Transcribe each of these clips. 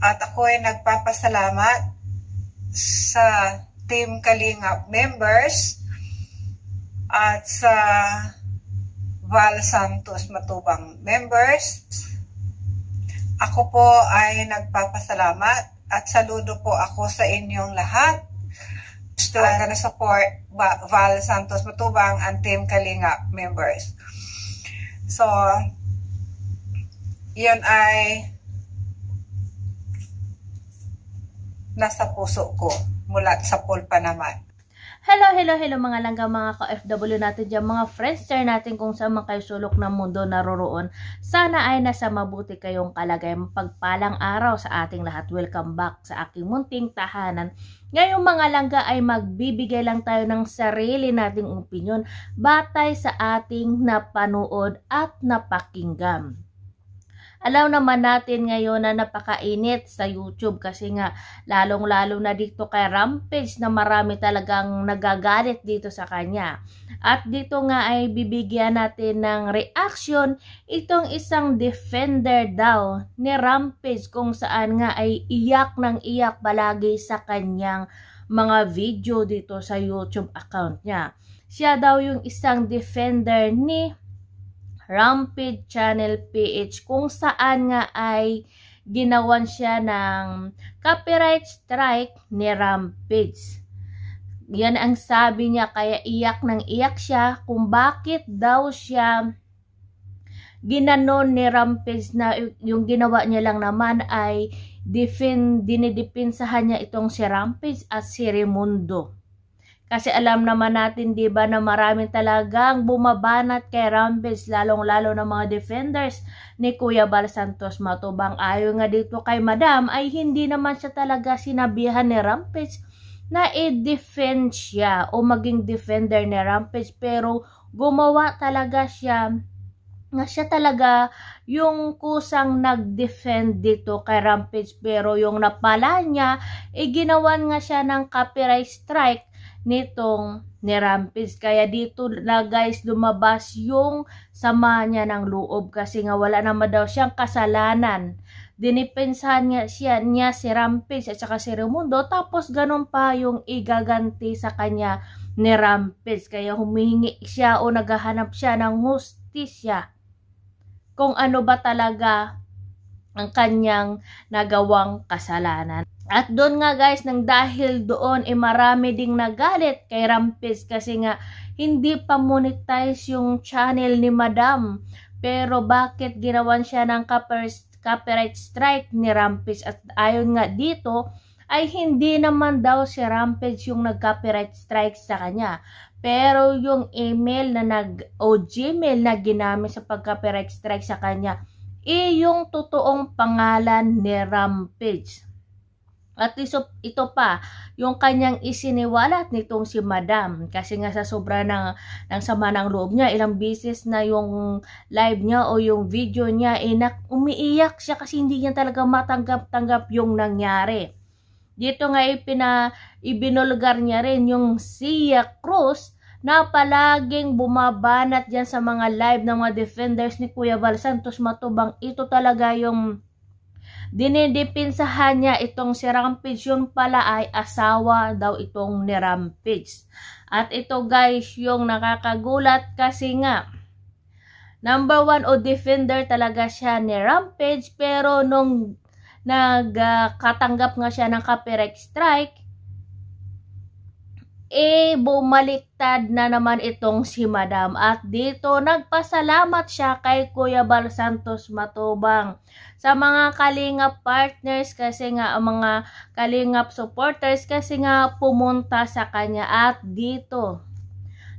At ako ay nagpapasalamat sa Team Kalingap members at sa Val Santos Matubang members. Ako po ay nagpapasalamat at saludo po ako sa inyong lahat. Gusto na support Val Santos Matubang and Team Kalingap members. So, yun ay nasa puso ko mula sa pulpa naman. Hello mga langga, mga ka-FW natin dyan, mga friendster natin kung saan man kayo sulok ng mundo naroroon. Sana ay nasa mabuti kayong kalagayan, pagpalang araw sa ating lahat. Welcome back sa aking munting tahanan. Ngayong mga langga ay magbibigay lang tayo ng sarili nating opinyon batay sa ating napanood at napakinggan. Alam naman natin ngayon na napakainit sa YouTube kasi nga lalong-lalo na dito kay Rampage na marami talagang nagagalit dito sa kanya. At dito nga ay bibigyan natin ng reaction itong isang defender daw ni Rampage kung saan nga ay iyak ng iyak palagi sa kanyang mga video dito sa YouTube account niya. Siya daw yung isang defender ni Rampage Channel PH kung saan nga ay ginawan siya ng copyright strike ni Rampage. Yan ang sabi niya, kaya iyak ng iyak siya kung bakit daw siya ginanon ni Rampage na yung ginawa niya lang naman ay dinidipinsahan niya itong si Rampage at si Raimundo. Kasi alam naman natin, di ba, na maraming talagang bumabanat kay Rampage, lalong-lalo na mga defenders ni Kuya Val Santos Matubang. Ayon nga dito kay Madam, ay hindi naman siya talaga sinabihan ni Rampage na i-defend siya o maging defender ni Rampage. Pero gumawa talaga siya na siya talaga yung kusang nag-defend dito kay Rampage. Pero yung napala niya, ginawan nga siya ng copyright strike nitong ni Rampage. Kaya dito na guys lumabas yung sama niya ng loob kasi nga wala naman daw siyang kasalanan. Dinipensahan niya si Rampage at saka si Raimundo, tapos ganun pa yung igaganti sa kanya ni Rampage. Kaya humihingi siya o naghahanap siya ng hustisya kung ano ba talaga ang kanyang nagawang kasalanan. At doon nga guys, nang dahil doon marami ding nagalit kay Rampage kasi nga hindi pa monetize yung channel ni Madam. Pero bakit ginawan siya ng copyright strike ni Rampage? At ayon nga dito ay hindi naman daw si Rampage yung nag-copyright strike sa kanya. Pero yung email na Gmail na ginamit sa pag-copyright strike sa kanya yung totoong pangalan ni Rampage. At ito pa, yung kanyang isiniwalat nitong si Madam. Kasi nga sa sobra ng sama ng loob niya, ilang beses na yung live niya o yung video niya, umiiyak siya kasi hindi niya talaga matanggap-tanggap yung nangyari. Dito nga ibinulgar niya rin yung Sia Cruz na palaging bumabanat dyan sa mga live ng mga defenders ni Kuya Val Santos Matubang. Ito talaga yung dinidipinsahan niya itong si Rampage. Yun pala ay asawa daw itong ni Rampage. At ito guys yung nakakagulat kasi nga number 1 o defender talaga siya ni Rampage, pero nung nagkatanggap nga siya ng copyright strike, bumaliktad na naman itong si Madam. At dito nagpasalamat siya kay Kuya Val Santos Matubang sa mga Kalingap partners kasi nga ang mga Kalingap supporters kasi nga pumunta sa kanya. At dito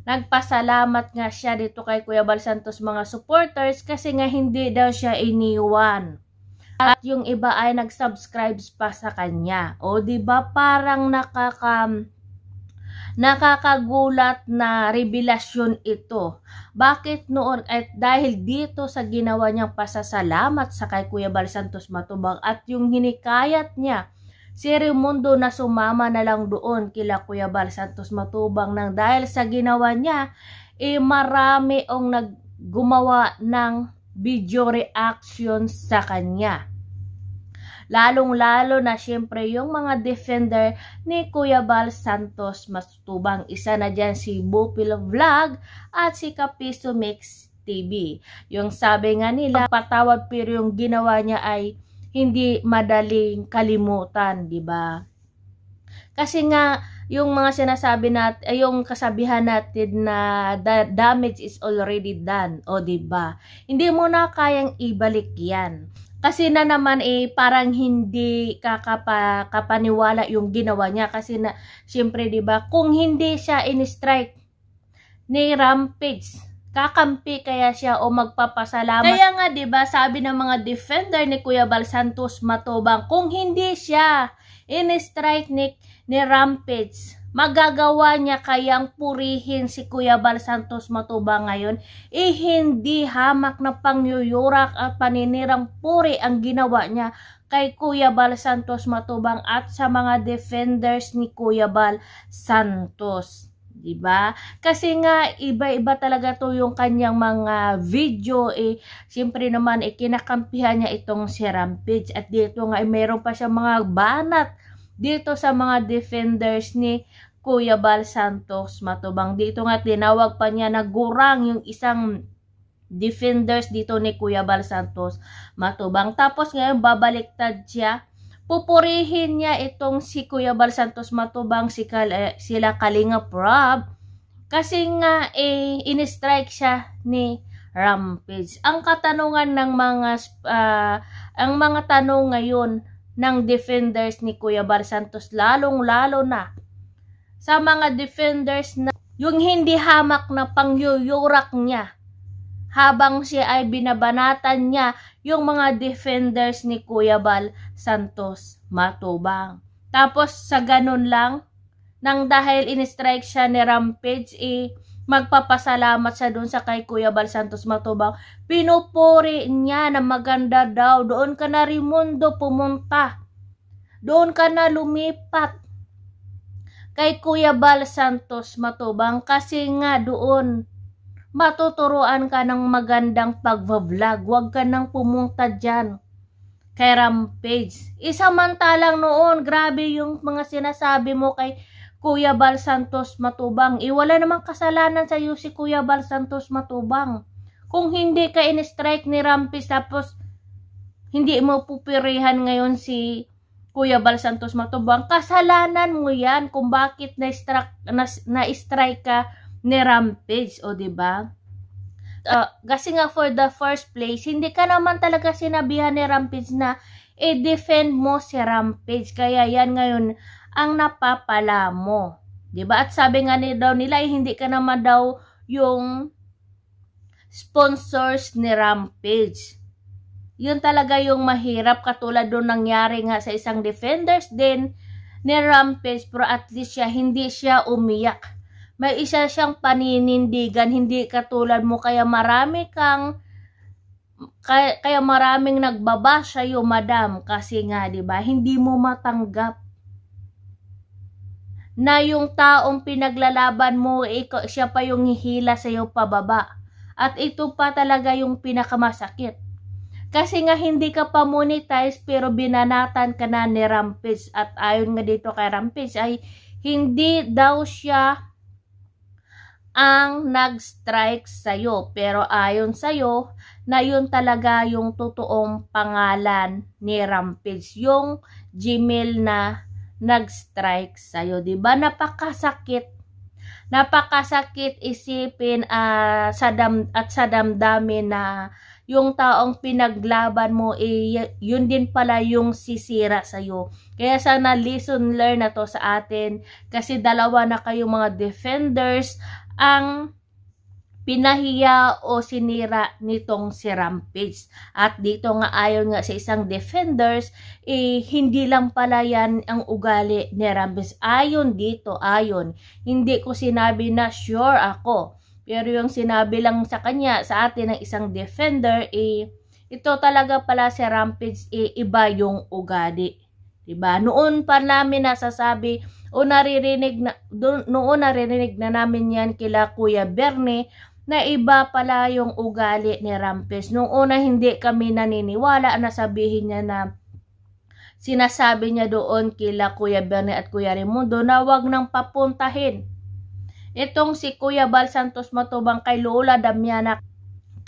nagpasalamat nga siya dito kay Kuya Val Santos mga supporters kasi nga hindi daw siya iniwan. At yung iba ay nag-subscribe pa sa kanya. O diba parang nakakagulat na revelasyon ito. Bakit noon? At dahil dito sa ginawa niyang pasasalamat sa kay Kuya Val Santos Matubang at yung hinikayat niya si Raimundo na sumama na lang doon kila Kuya Val Santos Matubang nang dahil sa ginawa niya, marami ang gumawa ng video reaction sa kanya. Lalong-lalo na syempre yung mga defender ni Kuya Bal Santos Matubang. Isa na dyan si Bupil Vlog at si Kapiso Mix TV. Yung sabi nga nila, patawad pero yung ginawa niya ay hindi madaling kalimutan, di ba? Kasi nga, yung mga sinasabi natin, yung kasabihan natin na the damage is already done, o diba? Hindi mo na kayang ibalik yan. Kasi na naman parang hindi kapaniwala yung ginawa niya. Kasi na, syempre diba, kung hindi siya in-strike ni Rampage, kakampi kaya siya o magpapasalamat. Kaya nga diba, sabi ng mga defender ni Kuya Bal Santos Matubang, kung hindi siya in-strike ni Rampage, magagawa niya kayang purihin si Kuya Bal Santos Matubang ngayon, hindi hamak na pangyuyurak at paninirang puri ang ginawa niya kay Kuya Bal Santos Matubang at sa mga defenders ni Kuya Bal Santos. Diba? Kasi nga iba-iba talaga to yung kanyang mga video siyempre naman kinakampihan niya itong si Rampage at dito nga meron pa siya mga banat dito sa mga defenders ni Kuya Bal Santos Matubang. Dito nga tinawag pa niya na gurang yung isang defenders dito ni Kuya Bal Santos Matubang. Tapos ngayon babaliktad siya, pupurihin niya itong si Kuya Bal Santos Matubang, sila Kalinga Prab, kasi nga in-strike siya ni Rampage. Ang katanungan ng mga tanong ngayon ng defenders ni Kuya Bal Santos, lalong-lalo na sa mga defenders na yung hindi hamak na pangyuyurak niya habang siya ay binabanatan niya yung mga defenders ni Kuya Bal Santos Matubang. Tapos sa ganun lang, nang dahil in-strike siya ni Rampage, magpapasalamat siya dun sa kay Kuya Bal Santos Matubang. Pinupuri niya na maganda daw. Doon ka na Raimundo pumunta. Doon ka na lumipat kay Kuya Bal Santos Matubang kasi nga doon matuturuan ka ng magandang pag-vlog. Huwag ka nang pumunta dyan kay Rampage. Isamantalang noon, grabe yung mga sinasabi mo kay Kuya Bal Santos Matubang. Wala namang kasalanan sa iyo si Kuya Bal Santos Matubang. Kung hindi ka in-strike ni Rampage tapos hindi mo pupirihan ngayon si Kuya Bal Santos Matubang, kasalanan mo yan kung bakit na-strike ka ni Rampage, o diba? Kasi nga for the first place, hindi ka naman talaga sinabihan ni Rampage na i-defend mo si Rampage. Kaya yan ngayon ang napapala mo. Diba? At sabi nga daw nila, hindi ka naman daw yung sponsors ni Rampage. Yun talaga yung mahirap, katulad doon nangyari nga sa isang defenders din ni Rampage, pero at least hindi siya umiyak. May isa siyang paninindigan, hindi katulad mo, kaya maraming nagbaba sa'yo, madam, kasi nga, di ba, hindi mo matanggap na yung taong pinaglalaban mo, siya pa yung hihila sa'yo pababa. At ito pa talaga yung pinakamasakit. Kasi nga hindi ka pa monetize pero binanatan ka na ni Rampage. At ayon nga dito kay Rampage ay hindi daw siya ang nag-strike sa'yo. Pero ayon sa'yo na yun talaga yung totoong pangalan ni Rampage. Yung Gmail na nag-strike sa'yo. Diba? Napakasakit. Napakasakit isipin sa damdamin na yung taong pinaglaban mo, yun din pala yung sisira sa'yo. Kaya sana lesson learn na to sa atin. Kasi dalawa na kayong mga defenders ang pinahiya o sinira nitong si Rampage. At dito nga ayon nga sa isang defenders, hindi lang pala yan ang ugali ni Rampage. Ayon dito, hindi ko sinabi na sure ako. Pero yung sinabi lang sa kanya, sa atin ng isang defender, ito talaga pala si Rampage, iba yung ugali. Diba? Noon pa namin nasasabi, naririnig na namin yan kila Kuya Bernie, na iba pala yung ugali ni Rampage. Noong una hindi kami naniniwala na sabihin niya na sinasabi niya doon kila Kuya Bernie at Kuya Raimundo na wag nang papuntahin itong si Kuya Bal Santos Matubang kay Lola Damiana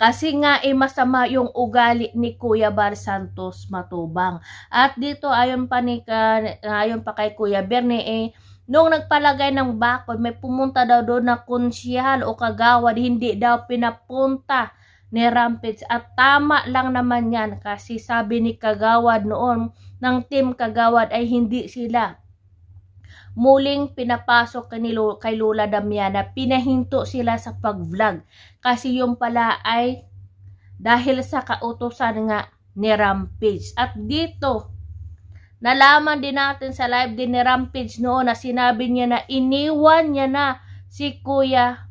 kasi nga masama yung ugali ni Kuya Bal Santos Matubang. At dito ayon pa kay Kuya Bernie nung nagpalagay ng bakod may pumunta daw doon na konsyahal o kagawad, hindi daw pinapunta ni Rampage. At tama lang naman yan kasi sabi ni kagawad noon ng team kagawad ay hindi sila muling pinapasok kay Lola Damiana, pinahinto sila sa pag-vlog kasi yung pala ay dahil sa kautusan nga ni Rampage. At dito nalaman din natin sa live din ni Rampage noon na sinabi niya na iniwan niya na si Kuya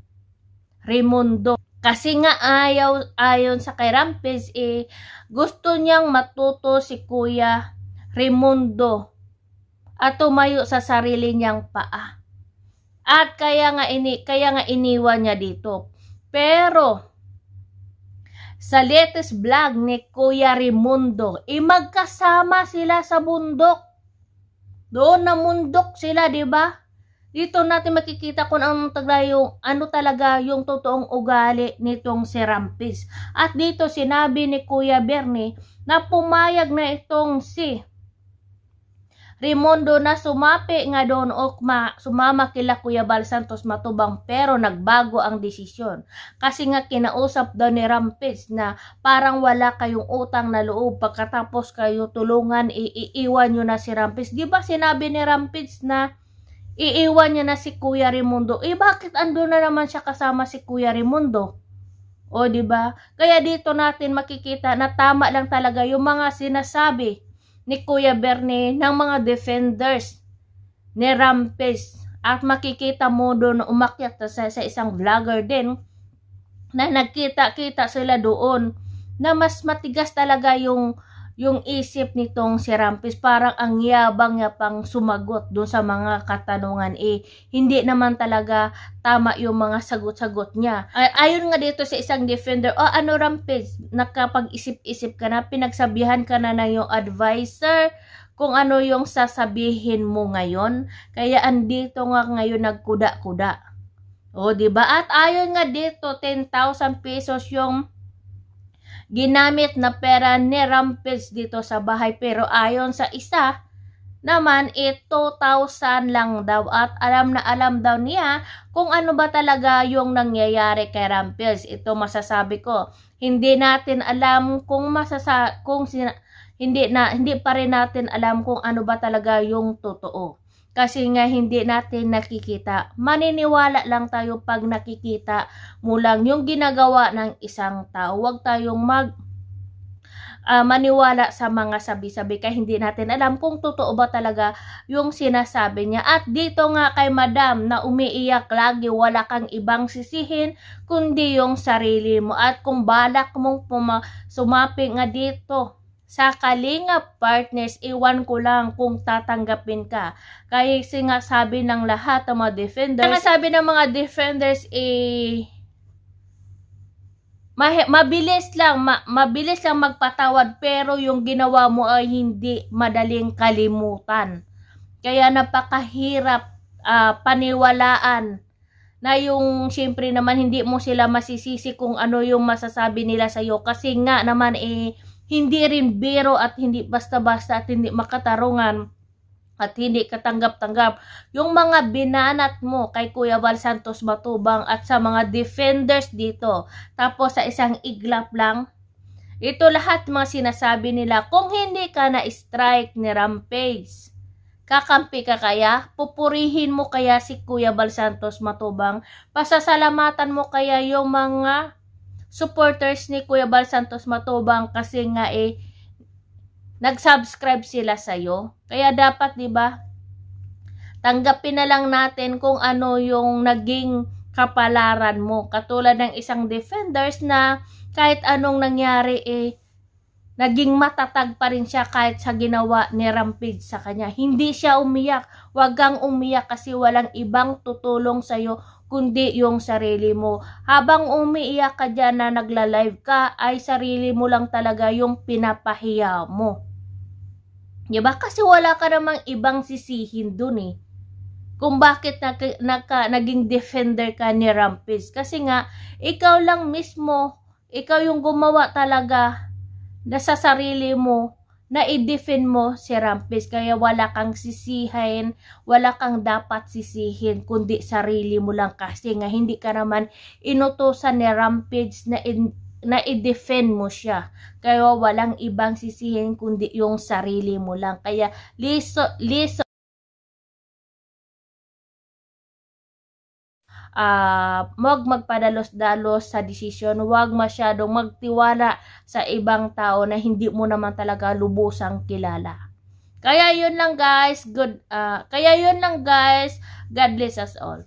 Raimundo kasi nga ayon sa kay Rampage gusto niyang matuto si Kuya Raimundo at tumayo sa sarili niyang paa. At kaya nga iniwan niya dito. Pero sa latest vlog ni Kuya Raimundo, magkasama sila sa bundok. Doon na mundok sila, 'di ba? Dito natin makikita kung ano talaga yung totoong ugali nitong si Rampage. At dito sinabi ni Kuya Bernie na pumayag na itong si Raimundo na sumapi nga doon o sumama kila Kuya Bal Santos Matubang, pero nagbago ang desisyon. Kasi nga kinausap daw ni Rampage na parang wala kayong utang na loob, pagkatapos kayo tulungan, iiwan nyo na si Rampage. Di ba sinabi ni Rampage na iiwan niya na si Kuya Raimundo? Bakit ando na naman siya kasama si Kuya Raimundo? O di ba? Kaya dito natin makikita na tama lang talaga yung mga sinasabi ni Kuya Bernie ng mga defenders ni Rampage. At makikita mo doon umakyat sa isang vlogger din na nagkita-kita sila doon na mas matigas talaga yung isip nitong si Rampage. Parang ang yabang niya pang sumagot doon sa mga katanungan. Hindi naman talaga tama yung mga sagot-sagot niya. Ayon nga dito sa isang defender, ano Rampage, nakapag-isip-isip ka na, pinagsabihan ka na ng yung advisor kung ano yung sasabihin mo ngayon. Kaya andito nga ngayon nagkuda-kuda. O diba? At ayon nga dito, 10,000 pesos yung ginamit na pera ni Rampage dito sa bahay. Pero ayon sa isa naman 2,000 lang daw. At alam na alam daw niya kung ano ba talaga yung nangyayari kay Rampage. Ito masasabi ko, hindi natin alam hindi pa rin natin alam kung ano ba talaga yung totoo. Kasi nga hindi natin nakikita. Maniniwala lang tayo pag nakikita mo lang yung ginagawa ng isang tao. Huwag tayong maniwala sa mga sabi-sabi kaya hindi natin alam kung totoo ba talaga yung sinasabi niya. At dito nga kay Madam na umiiyak lagi, wala kang ibang sisihin kundi yung sarili mo. At kung balak mong sumapi nga dito sa Kalingap Partners, iwan ko lang kung tatanggapin ka. Kasi nga sabi ng lahat ng mga defenders, mabilis lang magpatawad, pero yung ginawa mo ay hindi madaling kalimutan. Kaya napakahirap paniwalaan na yung syempre naman hindi mo sila masisisi kung ano yung masasabi nila sa iyo. Kasi nga naman hindi rin biro at hindi basta-basta at hindi makatarungan at hindi katanggap-tanggap yung mga binanat mo kay Kuya Bal Santos Matubang at sa mga defenders dito. Tapos sa isang iglap lang, ito lahat mga sinasabi nila. Kung hindi ka na-strike ni Rampage, kakampi ka kaya? Pupurihin mo kaya si Kuya Bal Santos Matubang? Pasasalamatan mo kaya yung mga supporters ni Kuya Bal Santos Matubang kasi nga nag-subscribe sila sa'yo? Kaya dapat, di ba, tanggapin na lang natin kung ano yung naging kapalaran mo. Katulad ng isang defenders na kahit anong nangyari naging matatag pa rin siya kahit sa ginawa ni Rampage sa kanya. Hindi siya umiyak. Huwag kang umiyak kasi walang ibang tutulong sa'yo kundi yung sarili mo. Habang umiiyak ka dyan na nagla-live ka, ay sarili mo lang talaga yung pinapahiya mo. Diba? Kasi wala ka namang ibang sisihin dun eh. Kung bakit naging defender ka ni Rampage. Kasi nga, ikaw lang mismo, ikaw yung gumawa talaga na sa sarili mo, na i-defend mo si Rampage. Kaya wala kang sisihin, wala kang dapat sisihin, kundi sarili mo lang. Kasi nga, hindi ka naman inutusan ni Rampage na i-defend mo siya. Kaya walang ibang sisihin, kundi yung sarili mo lang. Kaya, wag magpadalos-dalos sa desisyon, wag masyadong magtiwala sa ibang tao na hindi mo naman talaga lubusang kilala. Kaya yun lang guys, God bless us all.